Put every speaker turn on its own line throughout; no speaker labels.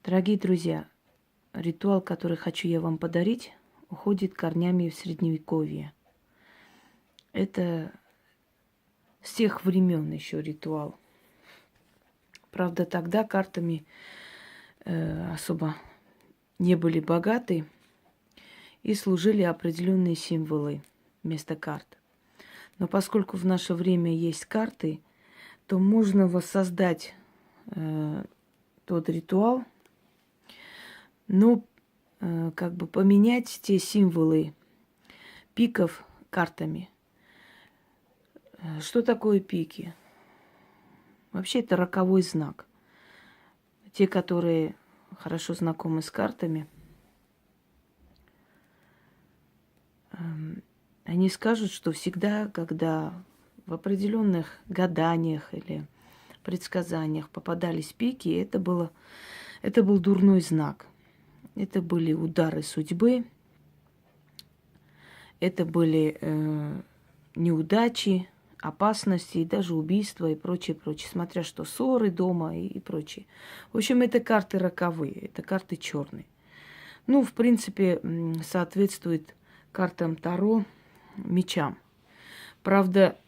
Дорогие друзья, ритуал, который хочу я вам подарить, уходит корнями в Средневековье. Это с тех времен еще ритуал. Правда, тогда картами особо не были богаты и служили определенные символы вместо карт. Но поскольку в наше время есть карты, то можно воссоздать тот ритуал, но как бы поменять те символы пиков картами. Что такое пики? Вообще это роковой знак. Те, которые хорошо знакомы с картами, они скажут, что всегда, когда в определенных гаданиях или предсказаниях попадались пики, это был дурной знак. Это были удары судьбы, это были неудачи, опасности, и даже убийства и прочее, прочее. Смотря что, ссоры дома и прочее. В общем, это карты роковые, это карты черные. Ну, в принципе, соответствует картам Таро мечам. Правда,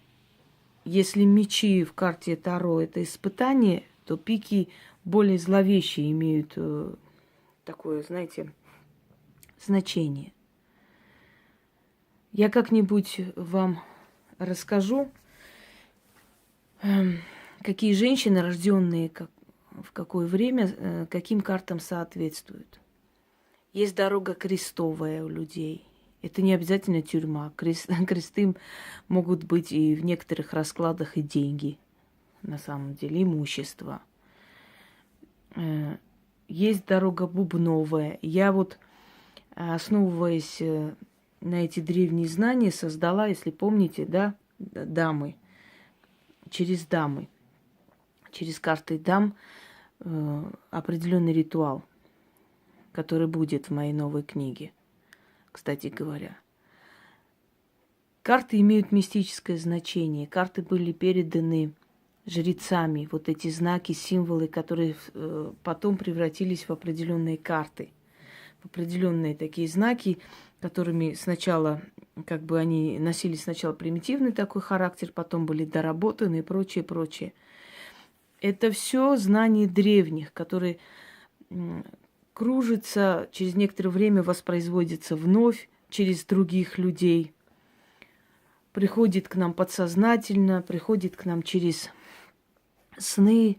если мечи в карте Таро это испытание, то пики более зловещие имеют такое, знаете, значение. Я как-нибудь вам расскажу, какие женщины, рожденные в какое время, каким картам соответствуют. Есть дорога крестовая у людей. Это не обязательно тюрьма. Кресты могут быть и в некоторых раскладах и деньги, на самом деле, имущество. Есть дорога бубновая. Я вот, основываясь на эти древние знания, создала, если помните, да, дамы. Через дамы, через карты дам определенный ритуал, который будет в моей новой книге, кстати говоря. Карты имеют мистическое значение. Карты были переданы жрецами. Вот эти знаки, символы, которые потом превратились в определенные карты. В определенные такие знаки, которыми сначала, как бы они носили сначала примитивный такой характер, потом были доработаны и прочее, прочее. Это все знания древних, которые кружатся, через некоторое время воспроизводятся вновь через других людей. Приходит к нам подсознательно, приходит к нам через сны,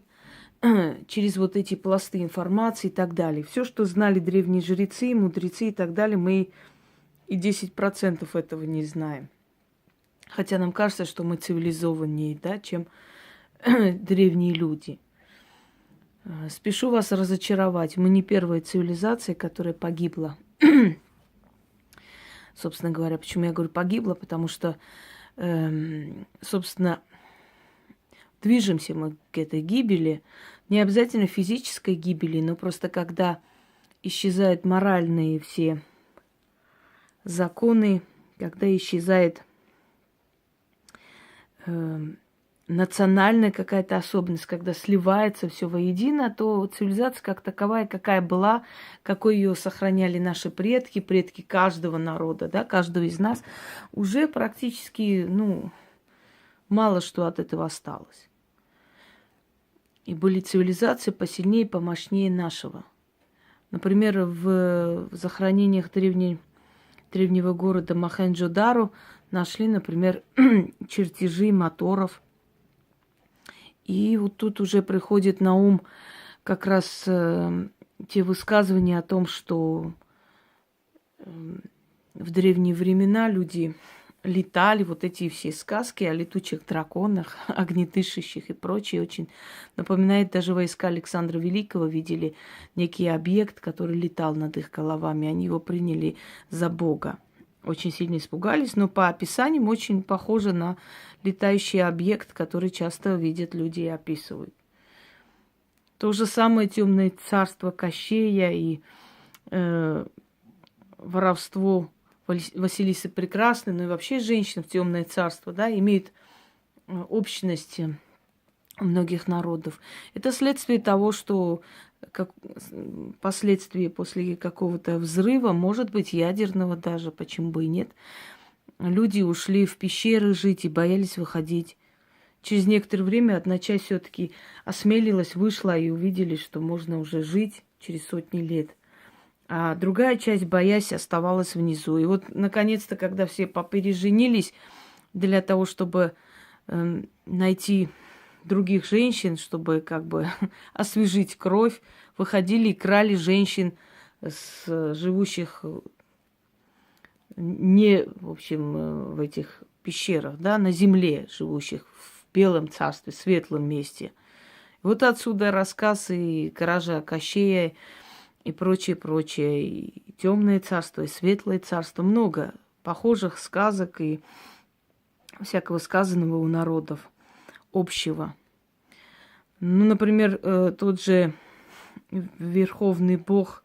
через вот эти пласты информации и так далее. Все, что знали древние жрецы, мудрецы и так далее, мы и 10% этого не знаем. Хотя нам кажется, что мы цивилизованнее, да, чем древние люди. Спешу вас разочаровать. Мы не первая цивилизация, которая погибла. Собственно говоря, почему я говорю погибла? Потому что, собственно, движемся мы к этой гибели. Не обязательно физической гибели, но просто когда исчезают моральные все законы, когда исчезает национальная какая-то особенность, когда сливается все воедино, то цивилизация как таковая, какая была, какой ее сохраняли наши предки, предки каждого народа, да, каждого из нас, уже практически, мало что от этого осталось. И были цивилизации посильнее, помощнее нашего. Например, в захоронениях древнего города Мохенджо-Даро нашли, например, чертежи моторов. И вот тут уже приходит на ум как раз те высказывания о том, что в древние времена люди летали, вот эти все сказки о летучих драконах, огнедышащих и прочее, очень напоминает, даже войска Александра Великого видели некий объект, который летал над их головами, они его приняли за бога. Очень сильно испугались, но по описаниям очень похоже на летающий объект, который часто видят люди и описывают. То же самое темное царство Кощея и воровство Василисы Прекрасной, ну и вообще женщины в темное царство, да, имеют общность многих народов. Это следствие того, что как последствия после какого-то взрыва, может быть, ядерного даже, почему бы и нет, люди ушли в пещеры жить и боялись выходить. Через некоторое время одна часть все-таки осмелилась, вышла и увидели, что можно уже жить через сотни лет. А другая часть, боясь, оставалась внизу. И вот, наконец-то, когда все попереженились для того, чтобы найти других женщин, чтобы как бы освежить кровь, выходили и крали женщин, живущих не, в общем, в этих пещерах, да, на земле живущих, в белом царстве, светлом месте. Вот отсюда рассказ и кража Кощея, и прочее, прочее. И темное царство, и светлое царство. Много похожих сказок и всякого сказанного у народов общего. Ну, например, тот же верховный бог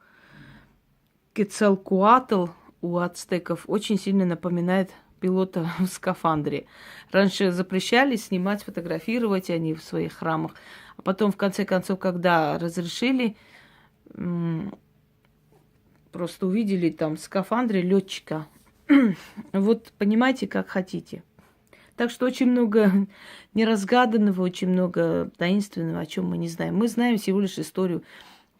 Кецалкуатл у ацтеков очень сильно напоминает пилота в скафандре. Раньше запрещали снимать, фотографировать они в своих храмах. А потом, в конце концов, когда разрешили, просто увидели там в скафандре летчика. Вот понимаете, как хотите. Так что очень много неразгаданного, очень много таинственного, о чем мы не знаем. Мы знаем всего лишь историю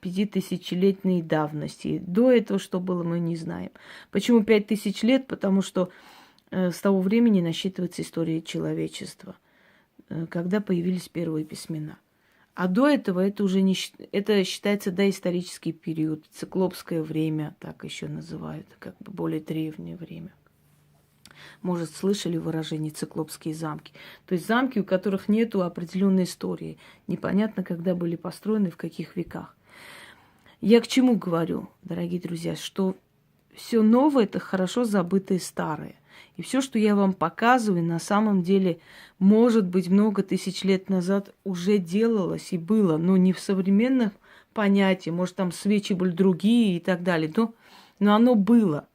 5000-летней давности. До этого, что было, мы не знаем. Почему 5000 лет? Потому что с того времени насчитывается история человечества, когда появились первые письмена. А до этого это уже не это считается доисторический период, циклопское время, так еще называют, как бы более древнее время. Может, слышали выражение циклопские замки? То есть замки, у которых нету определенной истории. Непонятно, когда были построены, в каких веках. Я к чему говорю, дорогие друзья, что все новое – это хорошо забытое старое. И все, что я вам показываю, на самом деле, может быть, много тысяч лет назад уже делалось и было, но не в современных понятиях, может, там свечи были другие и так далее, но оно было,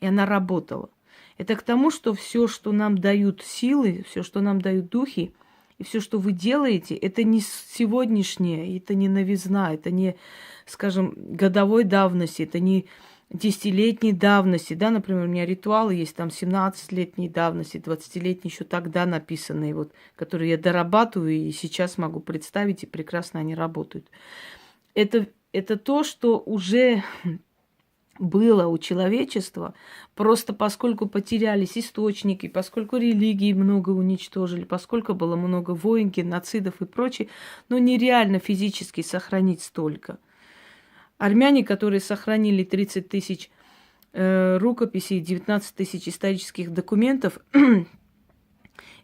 и оно работало. Это к тому, что все, что нам дают силы, все, что нам дают духи, и все, что вы делаете, это не сегодняшнее, это не новизна, это не, скажем, годовой давности, это не десятилетней давности, да, например, у меня ритуалы есть там 17-летней давности, 20-летней еще тогда написанные, вот, которые я дорабатываю и сейчас могу представить, и прекрасно они работают. Это то, что уже было у человечества, просто поскольку потерялись источники, поскольку религии много уничтожили, поскольку было много войн, геноцидов и прочее, но нереально физически сохранить столько. Армяне, которые сохранили 30 тысяч рукописей, 19 тысяч исторических документов,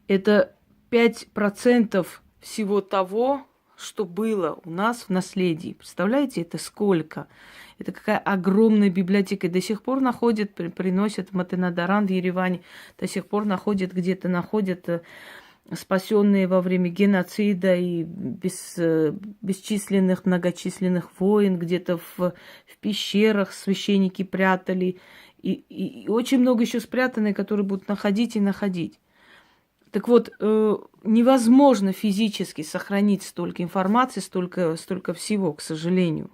это 5% всего того, что было у нас в наследии. Представляете, это сколько? Это какая огромная библиотека. И до сих пор находят, приносят в Матенадаран в Ереване, до сих пор находят где-то, находят спасенные во время геноцида и бесчисленных, многочисленных войн, где-то в пещерах священники прятали. И очень много еще спрятанные, которые будут находить и находить. Так вот, невозможно физически сохранить столько информации, столько всего, к сожалению.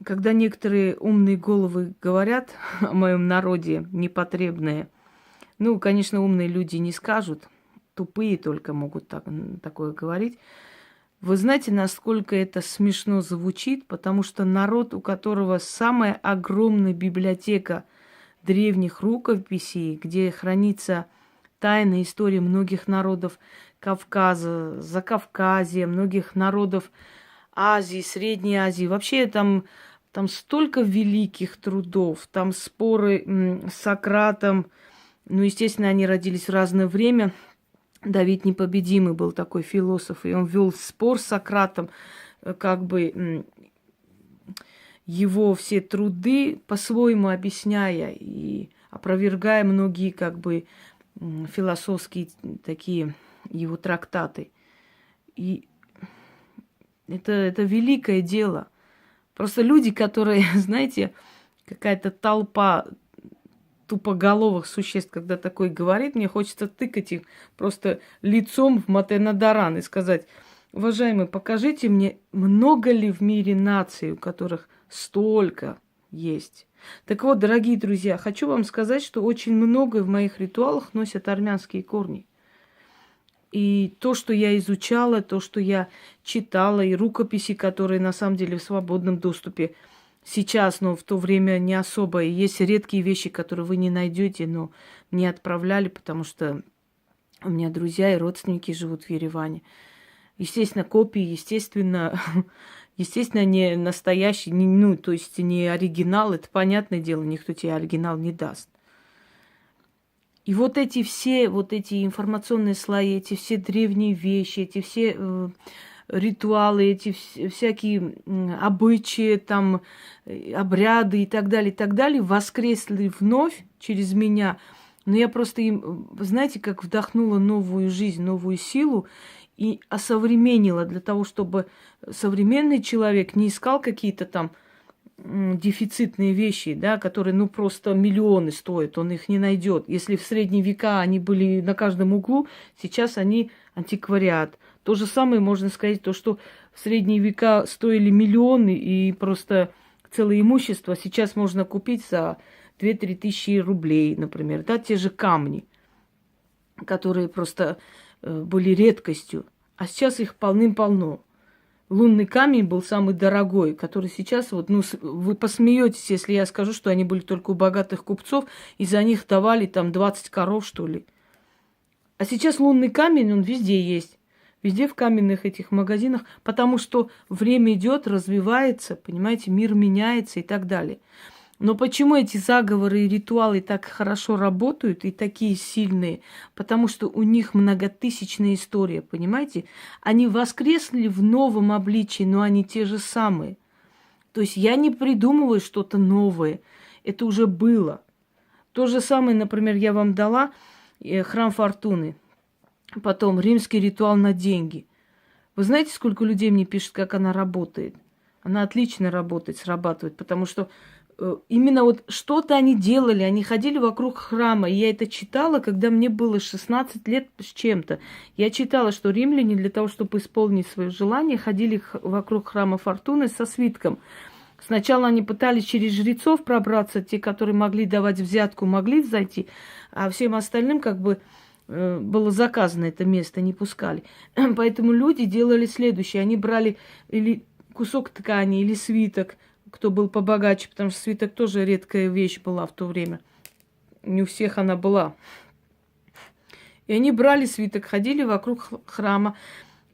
Когда некоторые умные головы говорят о моем народе, непотребные, ну, конечно, умные люди не скажут, тупые только могут такое говорить. Вы знаете, насколько это смешно звучит, потому что народ, у которого самая огромная библиотека древних рукописей, где хранится тайная история многих народов Кавказа, Закавказья, многих народов Азии, Средней Азии. Вообще там столько великих трудов, там споры с Сократом. Ну, естественно, они родились в разное время. Давид Непобедимый был такой философ, и он вел спор с Сократом, как бы его все труды по-своему объясняя и опровергая многие как бы философские такие его трактаты. И это великое дело. Просто люди, которые, знаете, какая-то толпа тупоголовых существ, когда такое говорит, мне хочется тыкать их просто лицом в Матенадаран и сказать: Уважаемые, покажите мне, много ли в мире наций, у которых столько есть. Так вот, дорогие друзья, хочу вам сказать, что очень многое в моих ритуалах носят армянские корни. И то, что я изучала, то, что я читала, и рукописи, которые на самом деле в свободном доступе сейчас, но в то время не особо. И есть редкие вещи, которые вы не найдете, но мне отправляли, потому что у меня друзья и родственники живут в Ереване. Естественно, копии, естественно, естественно, не настоящий, ну, то есть не оригинал, это понятное дело, никто тебе оригинал не даст. И вот эти все, вот эти информационные слои, эти все древние вещи, эти все ритуалы, эти всякие обычаи, там, обряды и так далее, воскресли вновь через меня. Но я просто им, знаете, как вдохнула новую жизнь, новую силу и осовременила для того, чтобы современный человек не искал какие-то там дефицитные вещи, да, которые, ну, просто миллионы стоят, он их не найдет. Если в средние века они были на каждом углу, сейчас они антиквариат. То же самое можно сказать, то, что в средние века стоили миллионы и просто целое имущество, сейчас можно купить за 2-3 тысячи рублей, например, да, те же камни, которые просто были редкостью, а сейчас их полным-полно. Лунный камень был самый дорогой, который сейчас, вот, ну, вы посмеетесь, если я скажу, что они были только у богатых купцов, и за них давали там 20 коров, что ли. А сейчас лунный камень, он везде есть. Везде в каменных этих магазинах, потому что время идет, развивается, понимаете, мир меняется и так далее. Но почему эти заговоры и ритуалы так хорошо работают и такие сильные? Потому что у них многотысячная история, понимаете? Они воскресли в новом обличии, но они те же самые. То есть я не придумываю что-то новое. Это уже было. То же самое, например, я вам дала храм Фортуны. Потом римский ритуал на деньги. Вы знаете, сколько людей мне пишет, как она работает? Она отлично работает, срабатывает, потому что именно вот что-то они делали, они ходили вокруг храма. И я это читала, когда мне было 16 лет с чем-то. Я читала, что римляне для того, чтобы исполнить свое желание, ходили вокруг храма Фортуны со свитком. Сначала они пытались через жрецов пробраться, те, которые могли давать взятку, могли зайти, а всем остальным как бы было заказано это место, не пускали. Поэтому люди делали следующее. Они брали или кусок ткани, или свиток, кто был побогаче, потому что свиток тоже редкая вещь была в то время. Не у всех она была. И они брали свиток, ходили вокруг храма,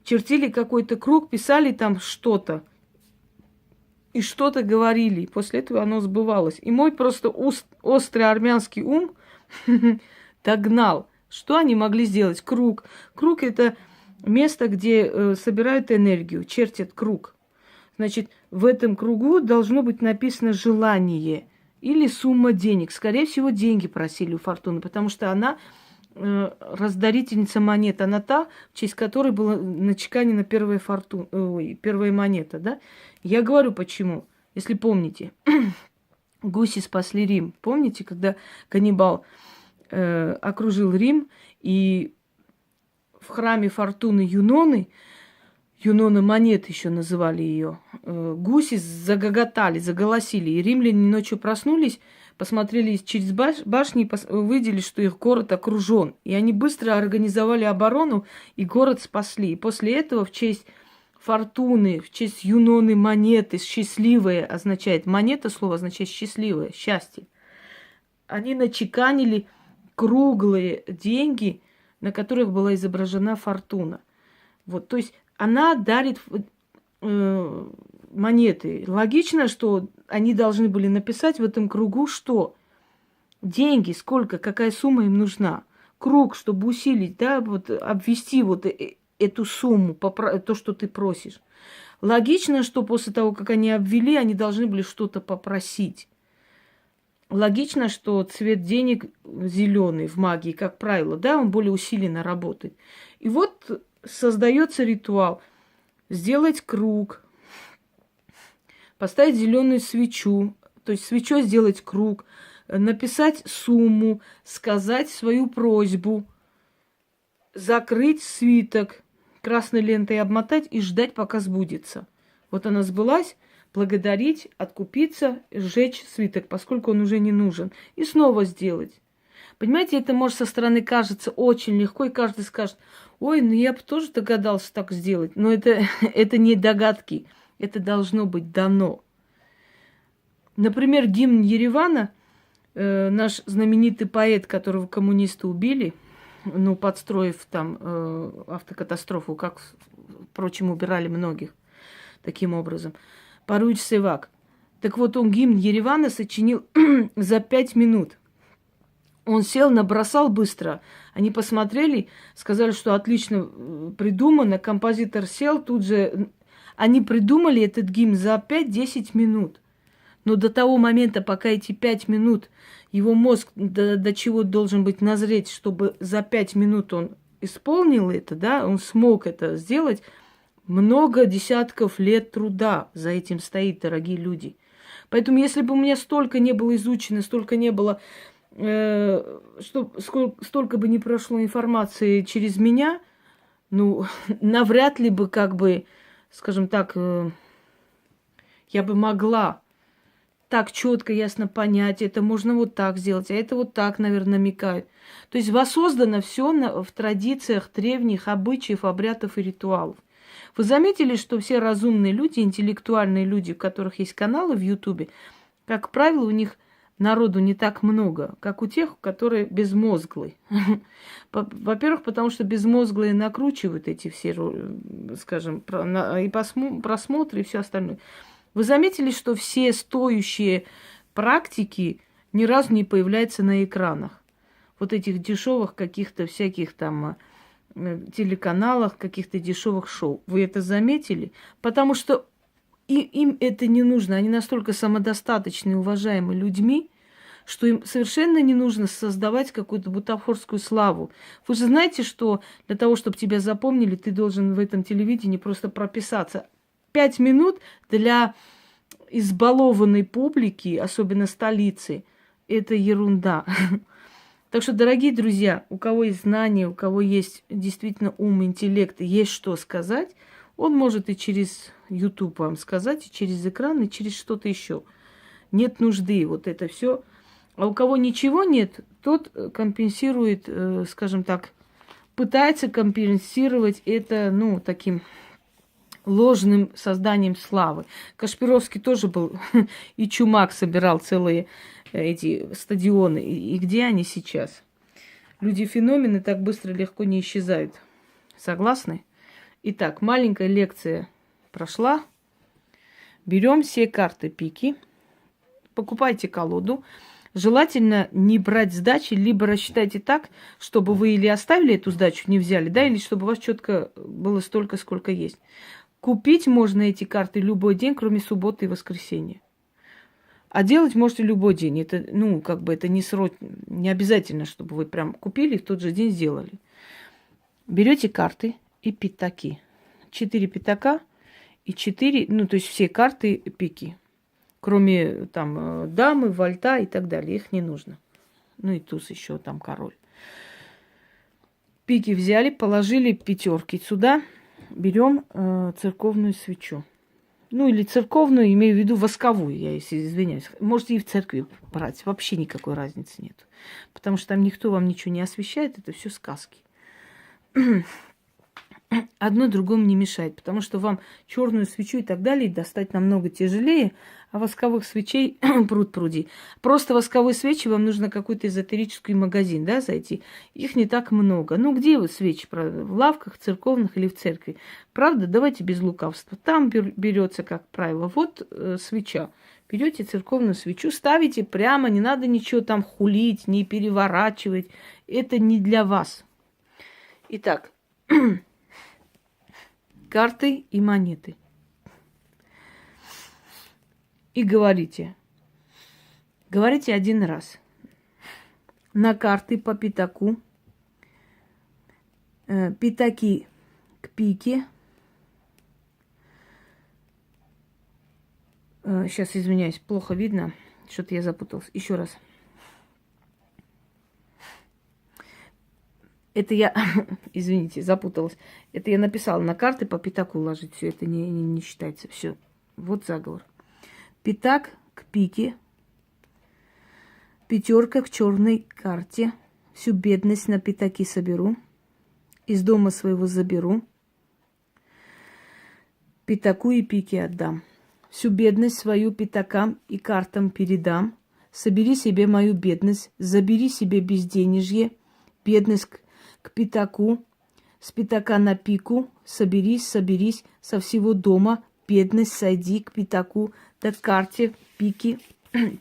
чертили какой-то круг, писали там что-то. И что-то говорили. И после этого оно сбывалось. И мой просто острый армянский ум догнал. Что они могли сделать? Круг. Круг – это место, где собирают энергию, чертят круг. Значит, в этом кругу должно быть написано желание или сумма денег. Скорее всего, деньги просили у Фортуны, потому что она раздарительница монет. Она та, в честь которой была начеканена первая монета. Да? Я говорю, почему. Если помните, гуси спасли Рим. Помните, когда Ганнибал окружил Рим, и в храме Фортуны Юноны, Юнона монет еще называли ее, гуси загоготали, заголосили, и римляне ночью проснулись, посмотрели через башни и увидели, что их город окружен. И они быстро организовали оборону, и город спасли. И после этого в честь Фортуны, в честь Юноны монеты, счастливая означает, монета слово означает счастливое, счастье. Они начеканили круглые деньги, на которых была изображена фортуна. Вот, то есть она дарит монеты. Логично, что они должны были написать в этом кругу, что деньги, сколько, какая сумма им нужна. Круг, чтобы усилить, да, вот обвести вот эту сумму, то, что ты просишь. Логично, что после того, как они обвели, они должны были что-то попросить. Логично, что цвет денег зеленый в магии, как правило, да, он более усиленно работает. И вот создается ритуал. Сделать круг, поставить зеленую свечу, то есть свечой сделать круг, написать сумму, сказать свою просьбу, закрыть свиток красной лентой обмотать и ждать, пока сбудется. Вот она сбылась, благодарить, откупиться, сжечь свиток, поскольку он уже не нужен, и снова сделать. Понимаете, это может со стороны кажется очень легко, и каждый скажет: ой, ну я бы тоже догадался так сделать. Но это, это не догадки, это должно быть дано. Например, гимн Еревана, наш знаменитый поэт, которого коммунисты убили, ну, подстроив там автокатастрофу, как, впрочем, убирали многих таким образом, Паруич Севак. Так вот, он гимн Еревана сочинил за 5 минут. Он сел, набросал быстро. Они посмотрели, сказали, что отлично придумано. Композитор сел, тут же... Они придумали этот гимн за 5-10 минут. Но до того момента, пока эти 5 минут, его мозг до чего должен быть назреть, чтобы за 5 минут он исполнил это, да, он смог это сделать, много десятков лет труда за этим стоит, дорогие люди. Поэтому, если бы у меня столько не было изучено, столько не было... столько бы не прошло информации через меня, ну, навряд ли бы, как бы, скажем так, я бы могла так четко, ясно понять, это можно вот так сделать, а это вот так, наверное, намекают. То есть воссоздано все в традициях древних обычаев, обрядов и ритуалов. Вы заметили, что все разумные люди, интеллектуальные люди, у которых есть каналы в Ютубе, как правило, у них народу не так много, как у тех, которые безмозглые. Во-первых, потому что безмозглые накручивают эти все, скажем, и просмотры, и все остальное. Вы заметили, что все стоящие практики ни разу не появляются на экранах? Вот этих дешевых каких-то всяких там телеканалах, каких-то дешевых шоу. Вы это заметили? Потому что им это не нужно. Они настолько самодостаточные, уважаемые людьми, что им совершенно не нужно создавать какую-то бутафорскую славу. Вы же знаете, что для того, чтобы тебя запомнили, ты должен в этом телевидении просто прописаться. 5 минут для избалованной публики, особенно столицы, это ерунда. Так что, дорогие друзья, у кого есть знания, у кого есть действительно ум, интеллект, и есть что сказать, он может и через YouTube вам сказать, и через экран, и через что-то еще. Нет нужды, вот это все. А у кого ничего нет, тот компенсирует, скажем так, пытается компенсировать это, ну, таким ложным созданием славы. Кашпировский тоже был, и Чумак собирал целые эти стадионы. И где они сейчас? Люди-феномены так быстро легко не исчезают. Согласны? Итак, маленькая лекция прошла. Берем все карты пики, покупайте колоду. Желательно не брать сдачи, либо рассчитайте так, чтобы вы или оставили эту сдачу, не взяли, да, или чтобы у вас четко было столько, сколько есть. Купить можно эти карты любой день, кроме субботы и воскресенья. А делать можете любой день. Это, ну, как бы это не обязательно, чтобы вы прям купили и в тот же день сделали. Берете карты и пятаки. 4 пятака и 4, ну, то есть все карты пики. Кроме там дамы, вальта и так далее. Их не нужно. Ну и туз еще, там король. Пики взяли, положили пятерки сюда. Берем церковную свечу. Ну или церковную, имею в виду восковую, я если извиняюсь. Можете и в церкви брать, вообще никакой разницы нет. Потому что там никто вам ничего не освещает, это все сказки. Одно другому не мешает, потому что вам черную свечу и так далее достать намного тяжелее, а восковых свечей пруд пруди. Просто восковые свечи вам нужно какой-то эзотерический магазин, да, зайти. Их не так много. Ну, где вы свечи? В лавках церковных или в церкви? Правда? Давайте без лукавства. Там берется, как правило, вот свеча. Берете церковную свечу, ставите прямо, не надо ничего там хулить, не переворачивать. Это не для вас. Итак, карты и монеты. И говорите. Говорите один раз. На карты по пятаку. Пятаки к пике. Сейчас, извиняюсь, плохо видно. Что-то я запуталась. Еще раз. Это я, извините, запуталась. Это я написала на карты по пятаку ложить. Все это не считается. Все. Вот заговор. Пятак к пике. Пятерка к черной карте. Всю бедность на пятаки соберу. Из дома своего заберу. Пятаку и пике отдам. Всю бедность свою пятакам и картам передам. Собери себе мою бедность. Забери себе безденежье. Бедность к пятаку, с пятака на пику, соберись со всего дома, бедность сойди к пятаку, да к карте пики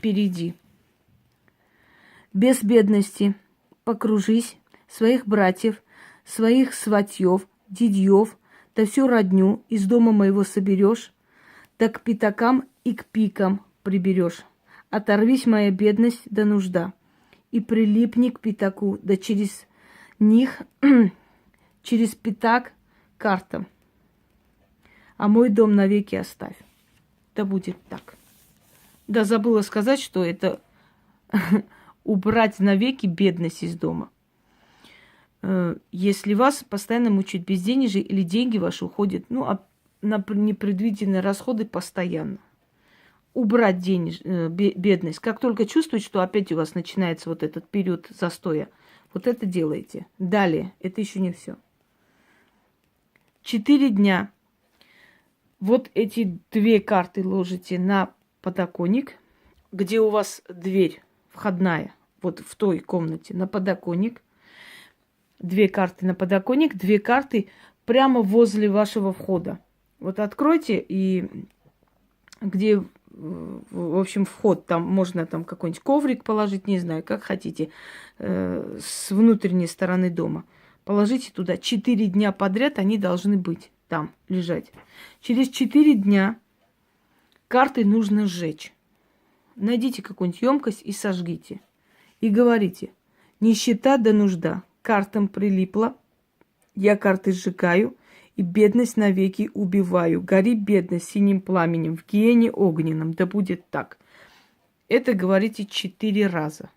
перейди. Без бедности покружись, своих братьев, своих сватьев, дядьев, да всю родню из дома моего соберешь, да к пятакам и к пикам приберешь. Оторвись, моя бедность да нужда, и прилипни к пятаку, да через них через пятак картам. А мой дом навеки оставь. Да будет так. Да, забыла сказать, что это убрать навеки бедность из дома. Если вас постоянно мучают безденежье или деньги ваши уходят, на непредвиденные расходы постоянно. Убрать бедность. Как только чувствуете, что опять у вас начинается вот этот период застоя, вот это делаете. Далее, это еще не все. 4 дня. Вот эти 2 карты ложите на подоконник, где у вас дверь входная, вот в той комнате, на подоконник. 2 карты на подоконник, 2 карты прямо возле вашего входа. Вот откройте, и где, в общем, вход, там можно там какой-нибудь коврик положить, не знаю, как хотите, с внутренней стороны дома. Положите туда 4 дня подряд, они должны быть там, лежать. Через 4 дня карты нужно сжечь. Найдите какую-нибудь емкость и сожгите. И говорите: нищета да нужда картам прилипла, я карты сжигаю, и бедность навеки убиваю. Гори, бедность, синим пламенем, в гиене огненном, да будет так. Это говорите 4 раза.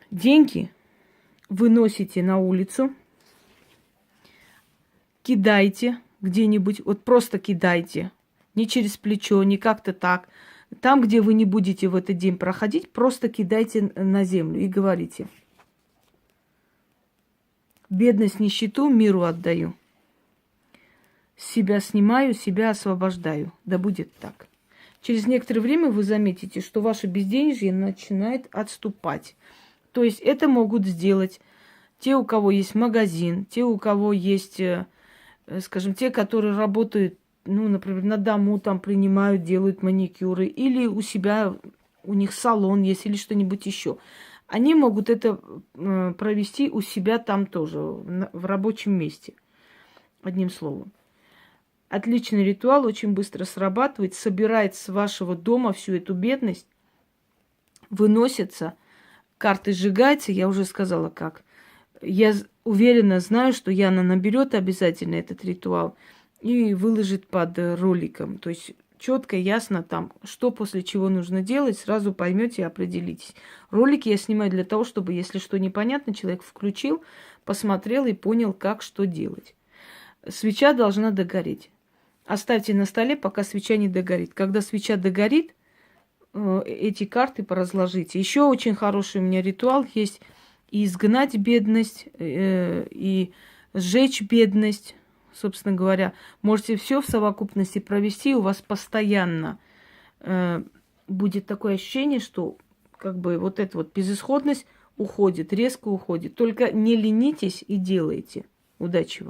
Деньги выносите на улицу, кидайте где-нибудь, вот просто кидайте, не через плечо, не как-то так. Там, где вы не будете в этот день проходить, просто кидайте на землю и говорите: бедность, нищету миру отдаю. Себя снимаю, себя освобождаю. Да будет так. Через некоторое время вы заметите, что ваше безденежье начинает отступать. То есть это могут сделать те, у кого есть магазин, те, у кого есть, скажем, те, которые работают, например, на дому, там принимают, делают маникюры, или у себя, у них салон есть, или что-нибудь еще. Они могут это провести у себя там тоже, в рабочем месте. Одним словом. Отличный ритуал, очень быстро срабатывает, собирает с вашего дома всю эту бедность, выносится, карты сжигаются, я уже сказала как. Я уверенно знаю, что Яна наберет обязательно этот ритуал и выложит под роликом. То есть четко, ясно там, что после чего нужно делать, сразу поймете и определитесь. Ролики я снимаю для того, чтобы, если что непонятно, человек включил, посмотрел и понял, как что делать. Свеча должна догореть. Оставьте на столе, пока свеча не догорит. Когда свеча догорит, эти карты поразложите. Еще очень хороший у меня ритуал есть: и изгнать бедность, и сжечь бедность. Собственно говоря, можете все в совокупности провести, у вас постоянно будет такое ощущение, что как бы вот эта вот безысходность уходит, резко уходит. Только не ленитесь и делайте. Удачи вам!